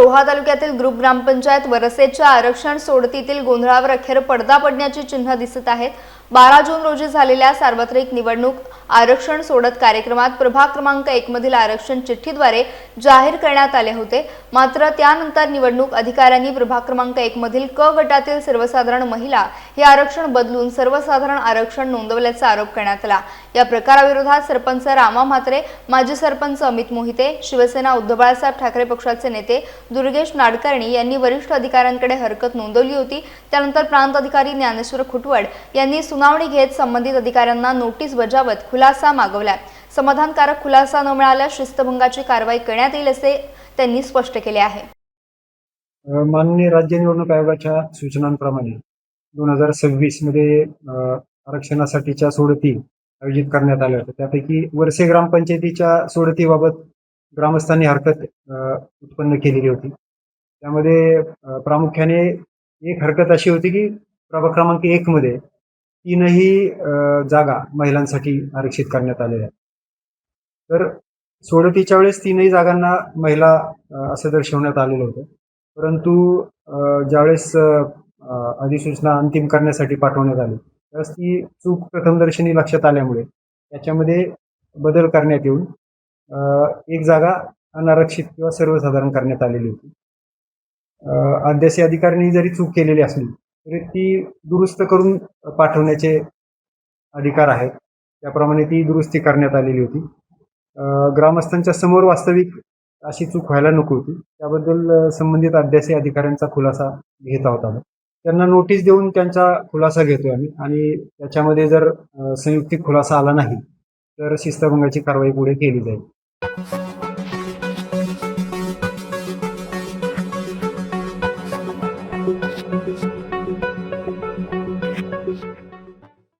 रोहा तालुक्यातील ग्रुप ग्रामपंचायत वरसेच्या आरक्षण सोडतीतील गोंधळावर अखेर पडदा पडण्याची चिन्ह दिसत आहेत। 12 जून रोजी झालेल्या सार्वत्रिक निवडणूक आरक्षण सोडत कार्यक्रमात प्रभाग क्रमांक 1 मधील आरक्षण चिठ्ठीद्वारे जाहीर करण्यात आले होते। मात्र त्यानंतर निवडणूक अधिकाऱ्यांनी प्रभाग क्रमांक 1 मधील क गटातील सर्वसाधारण महिला हे आरक्षण बदलून सर्वसाधारण आरक्षण नोंदवल्याचा आरोप करण्यात आला। या प्रकाराविरोधात सरपंच रामा म्हात्रे, माजी सरपंच अमित मोहिते, शिवसेना उद्धव बाळासाहेब ठाकरे पक्षाचे नेते दुर्गेश नाडकर्णी यांनी वरिष्ठ अधिकाऱ्यांकडे हरकत नोंदवली होती। त्यानंतर प्रांत अधिकारी ज्ञानेश्वर खुटवड यांनी सुनावणी घेत संबंधित अधिकाऱ्यांना नोटीस बजावत खुलासा मागवला। समाधानकारक खुलासा न मिळाल्यास शिस्तभंगाची कारवाई करण्यात येईल असे त्यांनी स्पष्ट केले आहे। माननीय राज्य निवडणूक आयोगाच्या सूचनांप्रमाणे 2026 मध्ये आरक्षणासाठीच्या सोडती आयोजित करण्यात आल्या होत्या। त्यापैकी वरसे ग्रामपंचायतीच्या सोडतीबाबत ग्रामस्थांनी हरकत उत्पन्न केलेली होती। त्यामध्ये प्रामुख्याने एक हरकत अशी होती की प्रभाग क्रमांक 1 मध्ये 3ही जागा महिलांसाठी आरक्षित करण्यात आलेल्या आहेत। तर सोडतीच्या वेळेस 3ही जागांना महिला असं दर्शवण्यात आलेलं होतं, परंतु ज्यावेळेस अधिसूचना अंतिम करण्यासाठी पाठवण्यात आली त्यावेळेस ती चूक प्रथमदर्शनी लक्षात आल्यामुळे त्याच्यामध्ये बदल करण्यात येऊन एक जागा अनारक्षित किंवा सर्वसाधारण करण्यात आलेली होती। अध्यासी अधिकाऱ्यांनी जरी चूक केलेली असली तरी ती दुरुस्त करून पाठवण्याचे अधिकार आहेत, त्याप्रमाणे ती दुरुस्ती करण्यात आलेली होती। ग्रामस्थांच्या समोर वास्तविक अशी चूक व्हायला नको होती, त्याबद्दल संबंधित अध्यासी अधिकाऱ्यांचा खुलासा घेत आहोत आम्ही। त्यांना नोटीस देऊन त्यांचा खुलासा घेतोय आम्ही आणि त्याच्यामध्ये जर संयुक्तिक खुलासा आला नाही तर शिस्तभंगाची कारवाई पुढे केली जाईल।